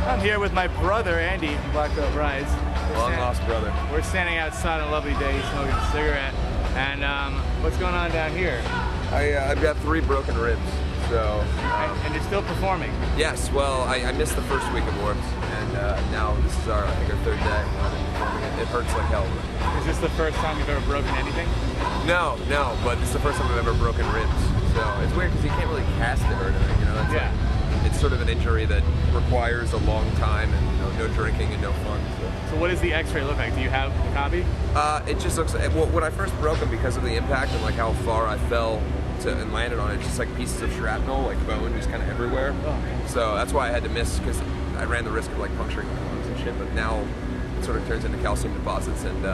I'm here with my brother, Andy, from Black Belt Rise. Long lost brother. We're standing outside on a lovely day, smoking a cigarette. And what's going on down here? I've got 3 broken ribs, so... and you're still performing? Yes, well, I missed the first week of Warps, and now this is our 3rd day. It hurts like hell. Is this the first time you've ever broken anything? No, but this is the first time I've ever broken ribs. So it's weird because you can't really cast it or anything, you know? That's yeah. It's sort of an injury that requires a long time and no drinking and no fun. So what does the x-ray look like? Do you have a copy? It just looks like, well, when I first broke them, because of the impact and like how far I fell and landed on it, it's just like pieces of shrapnel, like bone, just kind of everywhere. Oh. So that's why I had to miss, because I ran the risk of like puncturing my lungs and shit, but now it sort of turns into calcium deposits, and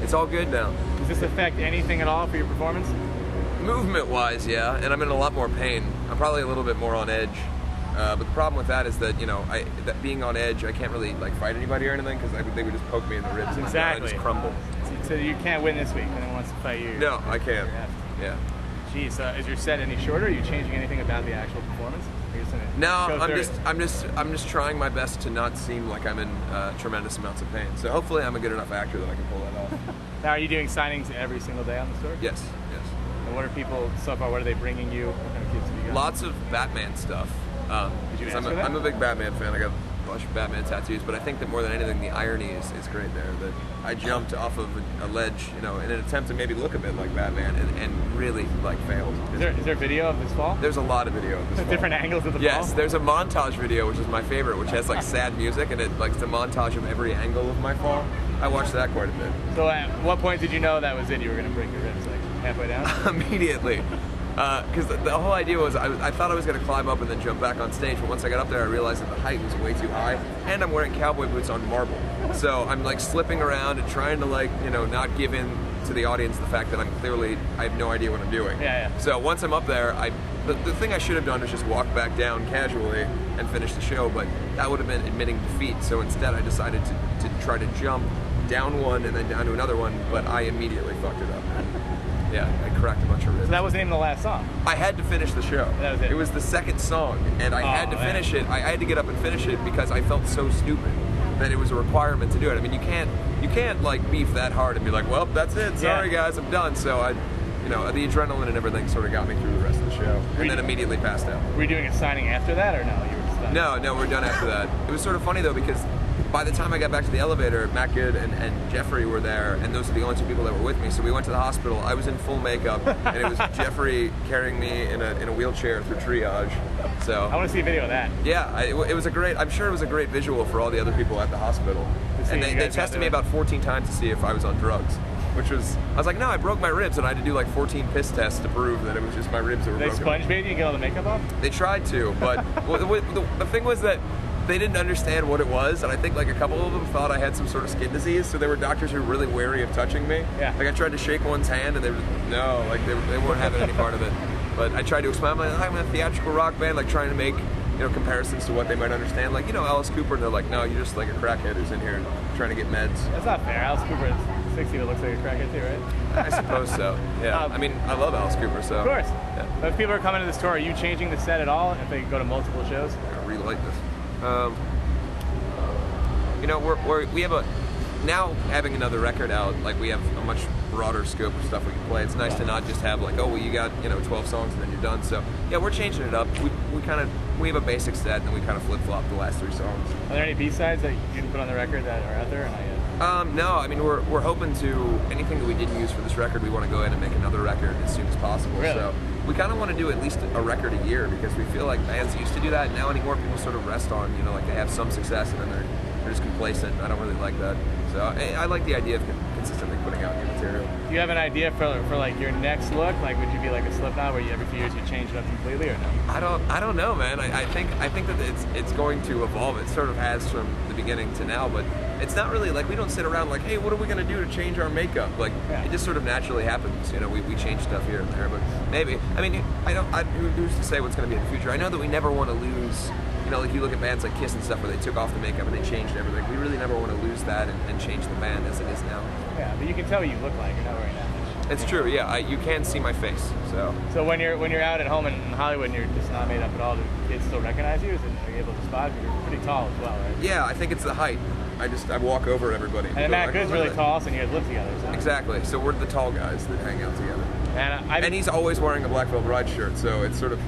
it's all good now. Does this affect anything at all for your performance? Movement-wise, yeah, and I'm in a lot more pain. I'm probably a little bit more on edge. But the problem with that is that, you know, that being on edge, I can't really like fight anybody or anything, because they would just poke me in the ribs and I just crumble. So you can't win this week. Anyone wants to fight you? No, I can't. Yeah. Geez, is your set any shorter? Are you changing anything about the actual performance? No, I'm just trying my best to not seem like I'm in tremendous amounts of pain. So hopefully I'm a good enough actor that I can pull that off. Now, are you doing signings every single day on the tour? Yes. And what are people so far? What are they bringing you? What kind of kids have you got? Lots of Batman stuff. Did you ask for that? I'm a big Batman fan. I got a bunch of Batman tattoos, but I think that more than anything, the irony is great there. That I jumped off of a ledge, you know, in an attempt to maybe look a bit like Batman, and really like failed. Is there video of this fall? There's a lot of video of this fall. Different angles of the fall? Yes, there's a montage video, which is my favorite, which has like sad music, and it's a montage of every angle of my fall. I watched that quite a bit. So at what point did you know that was it? You were going to break your ribs, like halfway down? Immediately. Because the whole idea was, I thought I was going to climb up and then jump back on stage, but once I got up there, I realized that the height was way too high, and I'm wearing cowboy boots on marble. So I'm like slipping around and trying to, like, you know, not give in to the audience the fact that I have no idea what I'm doing. Yeah. So once I'm up there, the thing I should have done is just walk back down casually and finish the show, but that would have been admitting defeat. So instead I decided to try to jump down one and then down to another one, but I immediately fucked it up. Yeah, I cracked a bunch of ribs. So that wasn't even the last song? I had to finich the show. That was it? It was the second song, and I had to finish it. I had to get up and finish it because I felt so stupid that it was a requirement to do it. I mean, you can't like beef that hard and be like, well, that's it. Sorry guys, I'm done. So you know, the adrenaline and everything sort of got me through the rest of the show, and then immediately passed out. Were you doing a signing after that, or no? You were just done? No, we're done after that. It was sort of funny though, because by the time I got back to the elevator, Matt Good and Jeffrey were there, and those are the only 2 people that were with me. So we went to the hospital. I was in full makeup, and it was Jeffrey carrying me in a wheelchair through triage. So I want to see a video of that. Yeah, it was a great. I'm sure it was a great visual for all the other people at the hospital. And they tested me about 14 times to see if I was on drugs, which was, I was like, no, I broke my ribs, and I had to do like 14 piss tests to prove that it was just my ribs that were broken. They sponge baby and get all the makeup off? They tried to, but the thing was that they didn't understand what it was, and I think like a couple of them thought I had some sort of skin disease, so there were doctors who were really wary of touching me. Yeah. Like I tried to shake one's hand, and they weren't having any part of it. But I tried to explain, I'm in a theatrical rock band, like trying to make, you know, comparisons to what they might understand. Like, you know, Alice Cooper, and they're like, no, you're just like a crackhead who's in here trying to get meds. That's not fair. Alice Cooper is 60, but looks like a crackhead too, right? I suppose so. Yeah. I mean, I love Alice Cooper, so. Of course. Yeah. But if people are coming to this tour, are you changing the set at all if they go to multiple shows? I really like this. You know, we have now having another record out, like we have a much broader scope of stuff we can play. It's nice to not just have like, oh, well, you got, you know, 12 songs and then you're done. So yeah, we're changing it up. We have a basic set, and then we kind of flip-flop the last 3 songs. Are there any B-sides that you didn't put on the record that are out there or not yet? No, I mean we're hoping to, anything that we didn't use for this record, we want to go ahead and make another record as soon as possible. Really? So we kind of want to do at least a record a year, because we feel like bands used to do that. Now anymore, people sort of rest on, you know, like they have some success and then they're just complacent. I don't really like that. So I like the idea of consistently putting out new material. Do you have an idea for like your next look? Like, would you be like a Slipknot where every few years you change it up completely, or no? I don't know, man. I think that it's going to evolve. It sort of has from the beginning to now, but it's not really like, we don't sit around like, hey, what are we gonna do to change our makeup? Like, it just sort of naturally happens. You know, we change stuff here and there, but maybe. I mean, who's to say what's gonna be in the future? I know that we never want to lose. You know, like you look at bands like Kiss and stuff where they took off the makeup and they changed everything. We really never want to lose that and change the band as it is now. Yeah, but you can tell what you look like. You're not wearing that much. It's true, yeah. You can see my face, so. So when you're out at home in Hollywood and you're just not made up at all, do kids still recognize you? Are you able to spot you? You're pretty tall as well, right? Yeah, I think it's the height. I walk over everybody. And Matt Good's really tall, so you guys live together. So. Exactly. So we're the tall guys that hang out together. And he's always wearing a Black Veil Bride shirt, so it's sort of.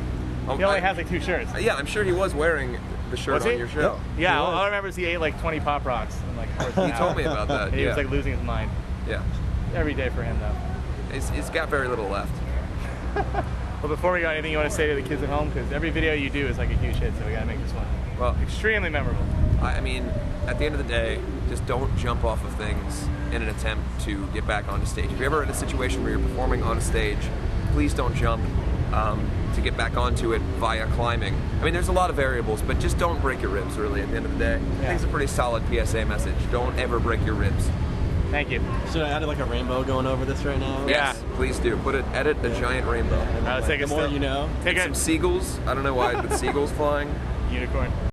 He only has like 2 shirts. Yeah, I'm sure he was wearing the shirt on your show. Yeah, all I remember is he ate like 20 Pop Rocks. And, like, he told me about that. He was like losing his mind. Yeah. Every day for him, though. He's got very little left. Well, before we go, anything you want to say to the kids at home? Because every video you do is like a huge hit, so we got to make this one extremely memorable. I mean, at the end of the day, just don't jump off of things in an attempt to get back onto stage. If you're ever in a situation where you're performing on a stage, please don't jump to get back onto it via climbing. I mean, there's a lot of variables, but just don't break your ribs, really, at the end of the day. I think it's a pretty solid PSA message. Don't ever break your ribs. Thank you. Should I add like a rainbow going over this right now? Yes, please do. Edit a giant rainbow. Let's take the more you know. Take some seagulls. I don't know why, but seagulls flying. Unicorn.